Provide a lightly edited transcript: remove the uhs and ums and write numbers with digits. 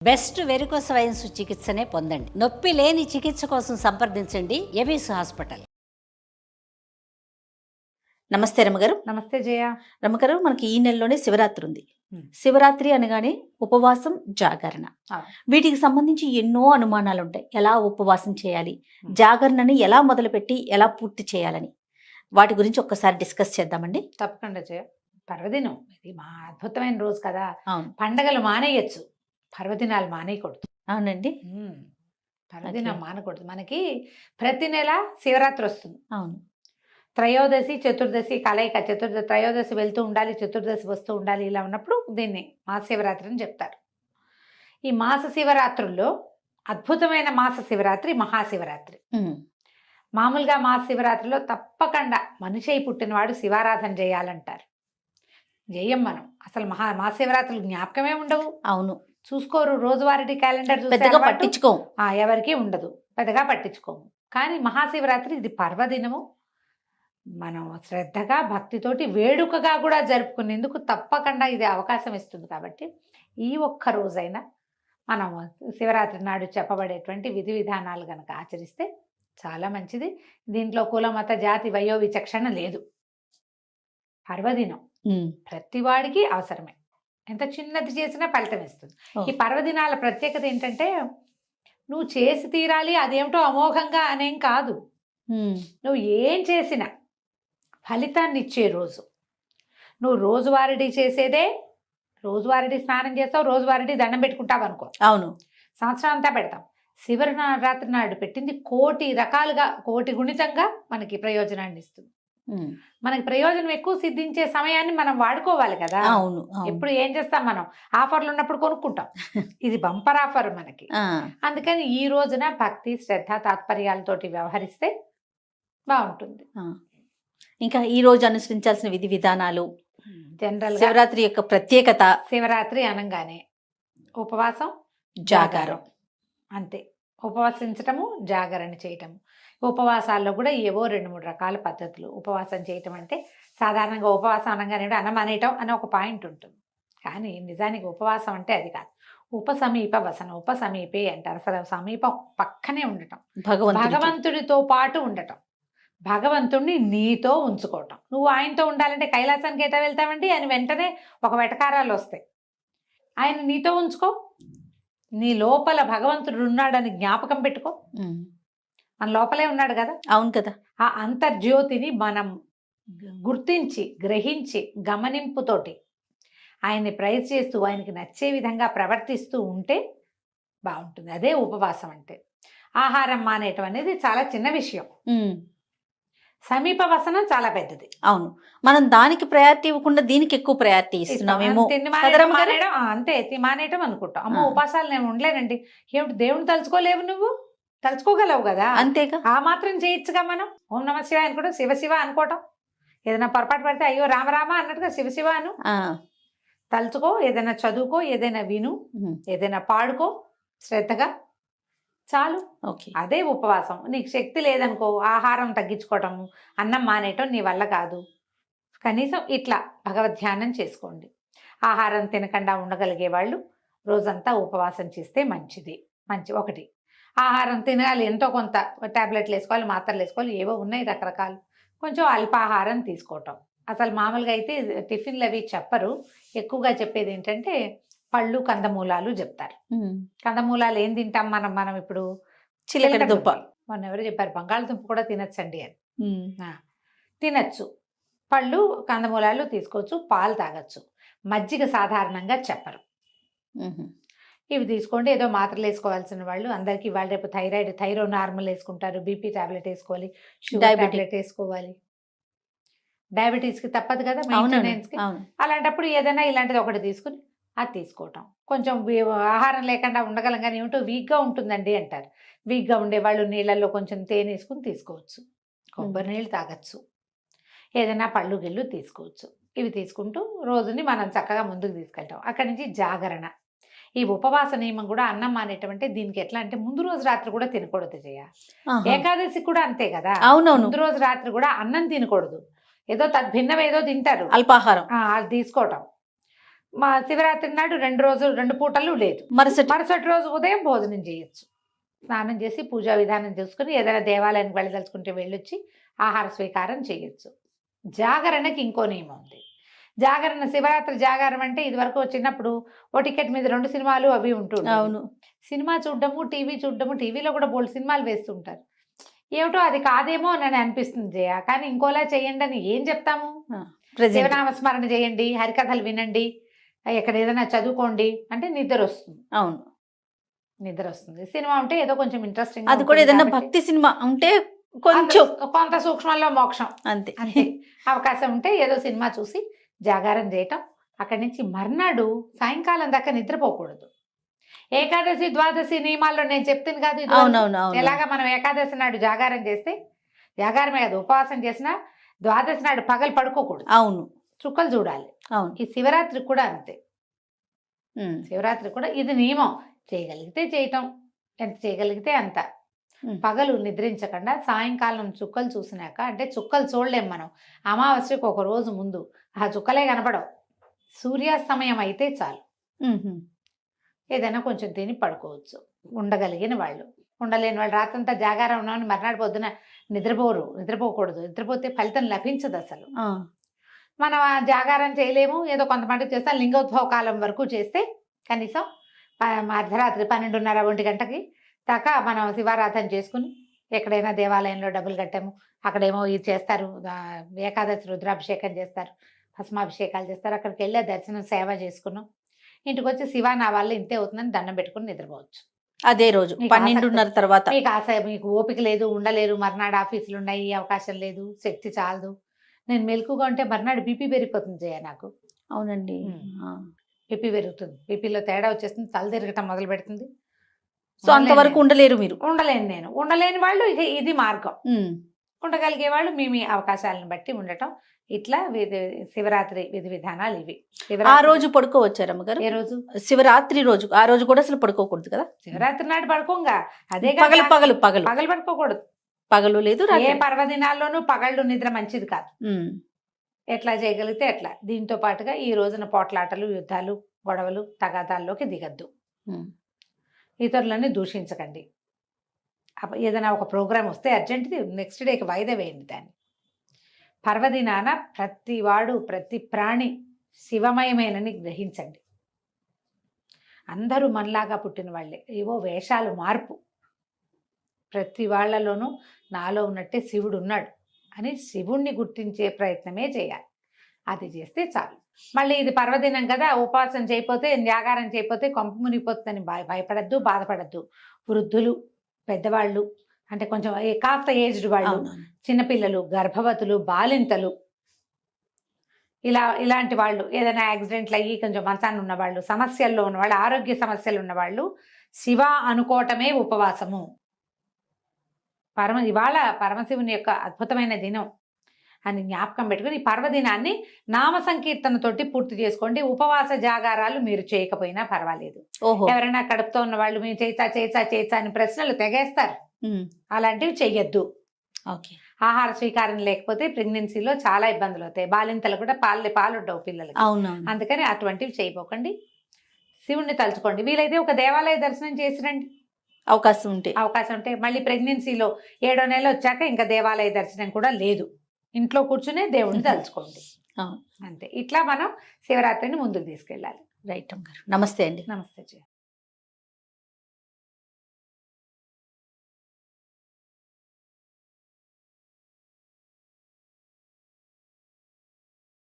Best varicose wines చికిత్సనే పొందండి. నొప్పి లేని చికిత్స కోసం సంప్రదించండి ఎబిస్ హాస్పిటల్. నమస్తే రమగారు. నమస్తే జయ. రమగారు, మనకి ఈ నెలలోనే శివరాత్రి ఉంది. శివరాత్రి అనగానే ఉపవాసం, జాగరణ, వీటికి సంబంధించి ఎన్నో అనుమానాలు ఉంటాయి. ఎలా ఉపవాసం చేయాలి, జాగరణని ఎలా మొదలుపెట్టి ఎలా పూర్తి చేయాలని వాటి గురించి ఒక్కసారి డిస్కస్ చేద్దామండి. తప్పకుండా జయ. పర్వదినం ఇది మా అద్భుతమైన రోజు కదా. అవును, పండగలు మానేయచ్చు, పర్వదినాలు మానేయకూడదు. అవునండి. పర్వదినం మానకూడదు. మనకి ప్రతి నెల శివరాత్రి వస్తుంది. అవును, త్రయోదశి చతుర్దశి కలయిక. త్రయోదశి వెళ్తూ ఉండాలి, చతుర్దశి వస్తూ ఉండాలి. ఇలా ఉన్నప్పుడు దీన్ని మహాశివరాత్రి అని చెప్తారు. ఈ మాస శివరాత్రుల్లో అద్భుతమైన మాస శివరాత్రి మహాశివరాత్రి. మామూలుగా మహాశివరాత్రిలో తప్పకుండా మనిషి అయి పుట్టినవాడు శివారాధన చేయాలంటారు. చేయం మనం. అసలు మహాశివరాత్రులు జ్ఞాపకమే ఉండవు. అవును, చూసుకోరు. రోజువారీ క్యాలెండర్ పెద్దగా పట్టించుకోము. ఎవరికి ఉండదు, పెద్దగా పట్టించుకోము. కానీ మహాశివరాత్రి ఇది పర్వదినము. మనం శ్రద్ధగా భక్తితోటి వేడుకగా కూడా జరుపుకునేందుకు తప్పకుండా ఇది అవకాశం ఇస్తుంది. కాబట్టి ఈ ఒక్క రోజైనా మనం శివరాత్రి నాడు చెప్పబడేటువంటి విధి విధానాలు కనుక ఆచరిస్తే చాలా మంచిది. దీంట్లో కుల మత జాతి వయో విచక్షణ లేదు. పర్వదినం ప్రతివాడికి అవసరమే. ఎంత చిన్నది చేసినా ఫలితం ఇస్తుంది. ఈ పర్వదినాల ప్రత్యేకత ఏంటంటే నువ్వు చేసి తీరాలి, అదేమిటో అమోఘంగా అనేం కాదు. నువ్వు ఏం చేసినా ఫలితాన్ని ఇచ్చే రోజు. నువ్వు రోజువారీ చేసేదే, రోజువారీ స్నానం చేస్తావు, రోజువారీ దండం పెట్టుకుంటావు అనుకో. అవును, సంవత్సరం అంతా పెడతాం. శివరాత్రి నాడు పెట్టింది కోటి రకాలుగా, కోటి గుణితంగా మనకి ప్రయోజనాన్ని ఇస్తుంది. మనకి ప్రయోజనం ఎక్కువ సిద్ధించే సమయాన్ని మనం వాడుకోవాలి కదా. అవును, ఎప్పుడు ఏం చేస్తాం మనం, ఆఫర్లు ఉన్నప్పుడు కొనుక్కుంటాం. ఇది బంపర్ ఆఫర్ మనకి. అందుకని ఈ రోజున భక్తి, శ్రద్ధ, తాత్పర్యాలతోటి వ్యవహరిస్తే బాగుంటుంది. ఇంకా ఈ రోజు అనుసరించాల్సిన విధి విధానాలు, జనరల్ శివరాత్రి యొక్క ప్రత్యేకత. శివరాత్రి అనగానే ఉపవాసం, జాగారం, అంతే. ఉపవాసించటము, జాగరణ చేయటము. ఉపవాసాల్లో కూడా ఏవో 2-3 రకాల పద్ధతులు. ఉపవాసం చేయటం అంటే సాధారణంగా ఉపవాసం అనగానే అన్నం అనేయటం అనే ఒక పాయింట్ ఉంటుంది. కానీ నిజానికి ఉపవాసం అంటే అది కాదు. ఉపసమీప వసనం, ఉపసమీపే అంటారు. అసలు సమీపం, పక్కనే ఉండటం, భగవంతుడితో పాటు ఉండటం, భగవంతుడిని నీతో ఉంచుకోవటం. నువ్వు ఆయనతో ఉండాలంటే కైలాసానికి ఎటా వెళ్తావండి అని వెంటనే ఒక వెటకారాలు వస్తాయి. ఆయన నీతో ఉంచుకో. నీ లోపల భగవంతుడు ఉన్నాడని జ్ఞాపకం పెట్టుకో. మన లోపలే ఉన్నాడు కదా. అవును కదా. ఆ అంతర్జ్యోతిని మనం గుర్తించి, గ్రహించి, గమనింపుతోటి ఆయన్ని ప్రైజ్ చేస్తూ, ఆయనకి నచ్చే విధంగా ప్రవర్తిస్తూ ఉంటే బాగుంటుంది. అదే ఉపవాసం అంటే. ఆహారం మానేయటం అనేది చాలా చిన్న విషయం. సమీప వసనం చాలా పెద్దది. అవును, మనం దానికి ప్రయారిటీ ఇవ్వకుండా దీనికి ఎక్కువ ప్రయారిటీ ఇస్తున్నామేమో. అంతే, మానేయటం అనుకుంటాం. అమ్మో ఉపాసాలు నేను ఉండలేనండి. ఏమిటి, దేవుని తలుచుకోలేవు నువ్వు? తలుచుకోగలవు కదా, అంతేగా. ఆ మాత్రం చేయొచ్చుగా. మనం ఓం నమ శివ అనుకోవడం, శివ శివ అనుకోవటం. ఏదైనా పొరపాటు పడితే అయ్యో రామరామ అన్నట్టుగా శివ శివ అను. తలుచుకో, ఏదైనా చదువుకో, ఏదైనా విను, ఏదైనా పాడుకో శ్రద్ధగా, చాలు. ఓకే, అదే ఉపవాసం. నీకు శక్తి లేదనుకో, ఆహారం తగ్గించుకోవటం, అన్నం మానేయటం నీ వల్ల కాదు. కనీసం ఇట్లా భగవద్ ధ్యానం చేసుకోండి. ఆహారం తినకుండా ఉండగలిగే వాళ్ళు రోజంతా ఉపవాసం చేస్తే మంచిది. ఒకటి, ఆహారం తినాలి, ఎంతో కొంత టాబ్లెట్లు వేసుకోవాలి, మాత్రలు వేసుకోవాలి, ఏవో ఉన్నాయి రకరకాలు. కొంచెం అల్పాహారం తీసుకోవటం. అసలు మామూలుగా అయితే టిఫిన్లు అవి చెప్పరు. ఎక్కువగా చెప్పేది ఏంటంటే పళ్ళు, కందమూలాలు చెప్తారు. కందమూలాలు ఏం తింటాం మనం ఇప్పుడు? చిలకడ దుంప. మొన్న ఎవరు చెప్పారు బంగాళదుంప కూడా తినచ్చండి అని. తినచ్చు. పళ్ళు, కందమూలాలు తీసుకోవచ్చు, పాలు తాగొచ్చు. మజ్జిగ సాధారణంగా చెప్పరు. ఇవి తీసుకోండి. ఏదో మాత్రలు వేసుకోవాల్సిన వాళ్ళు అందరికీ ఇవాళ రేపు థైరో నార్మల్ వేసుకుంటారు, బీపీ టాబ్లెట్ వేసుకోవాలి, షుగర్ టాబ్లెట్ వేసుకోవాలి. డయాబెటీస్కి తప్పదు కదా, మెయింటెనెన్స్కి. అలాంటప్పుడు ఏదైనా ఇలాంటిది ఒకటి తీసుకుని అది తీసుకోవటం. కొంచెం ఆహారం లేకుండా ఉండగలం కానీ ఏమిటో వీక్గా ఉంటుందండి అంటారు. వీక్గా ఉండేవాళ్ళు నీళ్ళల్లో కొంచెం తేనె వేసుకుని తీసుకోవచ్చు, కొబ్బరి నీళ్ళు తాగొచ్చు, ఏదైనా పళ్ళు గిళ్ళు తీసుకోవచ్చు. ఇవి తీసుకుంటూ రోజుని మనం చక్కగా ముందుకు తీసుకెళ్తాం. అక్కడి నుంచి జాగరణ. ఈ ఉపవాస నియమం కూడా అన్నం మానేటంటే దీనికి ఎట్లా అంటే ముందు రోజు రాత్రి కూడా తినకూడదు జయ. ఏకాదశి కూడా అంతే కదా. అవునవును, ముందు రోజు రాత్రి కూడా అన్నం తినకూడదు. ఏదో తద్భిన్నం ఏదో తింటారు, అల్పాహారం అది తీసుకోవటం. మా శివరాత్రి నాడు 2 పూటలు లేదు. మరుసటి రోజు ఉదయం భోజనం చేయొచ్చు. స్నానం చేసి పూజా విధానం చేసుకుని ఏదైనా దేవాలయానికి వెళ్ళదలుచుకుంటే వెళ్ళొచ్చి ఆహార స్వీకారం చేయొచ్చు. జాగరణకి ఇంకో నియమం ఉంది. జాగరణ, శివరాత్రి జాగారం అంటే ఇది వరకు చిన్నప్పుడు ఓ టికెట్ మీద 2 సినిమాలు అవి ఉంటుండే. అవును. సినిమా చూడడము, టీవీ చూడడము, టీవీలో కూడా బోల్డ్ సినిమాలు వేస్తుంటారు. ఏమిటో అది కాదేమో అని అనిపిస్తుంది జయ. కానీ ఇంకోలా చేయండి అని ఏం చెప్తాము? శివనామస్మరణ చేయండి, హరికథలు వినండి, ఎక్కడ ఏదైనా చదువుకోండి అంటే నిద్ర వస్తుంది. అవును, నిద్ర వస్తుంది. సినిమా ఉంటే ఏదో కొంచెం ఇంట్రెస్టింగ్, అది కూడా ఏదైనా భక్తి సినిమా ఉంటే కొంచెం కొంత సూక్ష్మంలో మోక్షం అంతే. అంతే. అవకాశం ఉంటే ఏదో సినిమా చూసి జాగారం చేయటం. అక్కడి నుంచి మర్నాడు సాయంకాలం దాకా నిద్రపోకూడదు. ఏకాదశి ద్వాదశి నియమాల్లో నేను చెప్తాను కాదు, ఎలాగా మనం ఏకాదశి నాడు జాగారం చేస్తే, జాగారమే కాదు ఉపవాసం చేసినా ద్వాదశి నాడు పగలు పడుకోకూడదు. అవును, చుక్కలు చూడాలి. అవును. ఈ శివరాత్రి కూడా అంతే. శివరాత్రి కూడా ఇది నియమం. చేయగలిగితే చేయటం, ఎంత చేయగలిగితే అంత. పగలు నిద్రించకుండా సాయంకాలం చుక్కలు చూసినాక, అంటే చుక్కలు చూడలేం మనం, అమావాస్యకు ఒక రోజు ముందు ఆ చుక్కలే కనపడవు. సూర్యాస్తమయం అయితే చాలు. ఏదైనా కొంచెం తిని పడుకోవచ్చు ఉండగలిగిన వాళ్ళు. ఉండలేని వాళ్ళు రాత్రంతా జాగారం ఉన్నామని మర్నాడు పొద్దున నిద్రపోకూడదు. నిద్రపోతే ఫలితం లభించదు అసలు. మనం ఆ జాగారం చేయలేము, ఏదో కొంతమంది చేస్తే లింగోద్భవ కాలం వరకు చేస్తే కనీసం అర్ధరాత్రి 12:30, 1 గంటకి దాకా మనం శివారాధన చేసుకుని ఎక్కడైనా దేవాలయంలో డబ్బులు కట్టాము, అక్కడేమో ఇది చేస్తారు, ఏకాదశి రుద్రాభిషేకం చేస్తారు, భస్మాభిషేకాలు చేస్తారు, అక్కడికి వెళ్ళి దర్శనం సేవ చేసుకున్నాం, ఇంటికి వచ్చి శివా నా వల్ల ఇంతే అవుతుందని దండం పెట్టుకుని నిద్రపోవచ్చు. అదే రోజు 12:30 తర్వాత. మీకు ఓపిక లేదు, ఉండలేరు, మర్నాడు ఆఫీసులు ఉన్నాయి, అవకాశం లేదు, శక్తి చాలదు, నేను మెలకుగా ఉంటే మర్నాడు బీపీ పెరిగిపోతుంది జయ నాకు. అవునండి, బీపీ పెరుగుతుంది, బీపీలో తేడా వచ్చేస్తుంది, తల తిరగటం మొదలు పెడుతుంది. సో అంతవరకు ఉండలేరు మీరు. ఉండలేని వాళ్ళు ఇది మార్గం. ఉండగలిగే వాళ్ళు మీ అవకాశాలను బట్టి ఉండటం. ఇట్లా శివరాత్రి విధి విధానాలు ఇవి. ఆ రోజు పడుకోవచ్చారు అమ్మగారు? ఏ రోజు? శివరాత్రి రోజు. ఆ రోజు కూడా అసలు పడుకోకూడదు కదా? శివరాత్రి నాడు పడుకోంగా, అదే పగలు పడుకోకూడదు. పగలు లేదు, ఏ పర్వదినాల్లోనూ పగళ్ళు నిద్ర మంచిది కాదు. ఎట్లా చేయగలిగితే ఎట్లా. దీంతో పాటుగా ఈ రోజున పోట్లాటలు, యుద్ధాలు, గొడవలు, తగాదాల్లోకి దిగద్దు. ఇతరులని దూషించకండి. ఏదైనా ఒక ప్రోగ్రాం వస్తే అర్జెంట్ నెక్స్ట్ డేకి వాయిదా వేయండి దాన్ని. పర్వదినాన ప్రతి వాడు, ప్రతి ప్రాణి శివమయమేనని గ్రహించండి. అందరూ మనలాగా పుట్టిన వాళ్ళే, ఏవో వేషాలు మార్పు. ప్రతి వాళ్ళలోనూ నాలో ఉన్నట్టే శివుడు ఉన్నాడు అని శివుణ్ణి గుర్తించే ప్రయత్నమే చేయాలి. అది చేస్తే చాలు. మళ్ళీ ఇది పర్వదినం కదా, ఉపవాసం చేయకపోతే, జాగారం చేయకపోతే కొంప మునిగిపోతుందని భయపడద్దు, బాధపడద్దు. వృద్ధులు, పెద్దవాళ్ళు, అంటే కొంచెం కాస్త ఏజ్డ్ వాళ్ళు, చిన్నపిల్లలు, గర్భవతులు, బాలింతలు, ఇలాంటి వాళ్ళు, ఏదైనా యాక్సిడెంట్లు అయ్యి కొంచెం మంచాన్ని ఉన్నవాళ్ళు, సమస్యల్లో ఉన్నవాళ్ళు, ఆరోగ్య సమస్యలు ఉన్నవాళ్ళు శివ అనుకోవటమే ఉపవాసము. ఇవాళ పరమశివుని యొక్క అద్భుతమైన దినం అని జ్ఞాపకం పెట్టుకుని ఈ పర్వదినాన్ని నామ సంకీర్తనతోటి పూర్తి చేసుకోండి. ఉపవాస జాగారాలు మీరు చేయకపోయినా పర్వాలేదు. ఎవరైనా కడుపుతో ఉన్న వాళ్ళు మేము చేసా అని ప్రశ్నలు తెగేస్తారు, అలాంటివి చెయ్యొద్దు. ఆహార స్వీకారం లేకపోతే ప్రెగ్నెన్సీలో చాలా ఇబ్బందులు అవుతాయి. బాలింతలు కూడా పాలుండవు పిల్లలకి. అందుకని అటువంటివి చేయబోకండి. శివుణ్ణి తలుచుకోండి. వీలైతే ఒక దేవాలయ దర్శనం చేసిరండి, అవకాశం ఉంటే. మళ్ళీ ప్రెగ్నెన్సీలో 7వ నెల వచ్చాక ఇంకా దేవాలయ దర్శనం కూడా లేదు, ఇంట్లో కూర్చునే దేవుణ్ణి తలుచుకోండి. అంతే. ఇట్లా మనం శివరాత్రిని ముందుకు తీసుకెళ్ళాలి. రైట్ అమ్మగారు. నమస్తే అండి. నమస్తే జయ.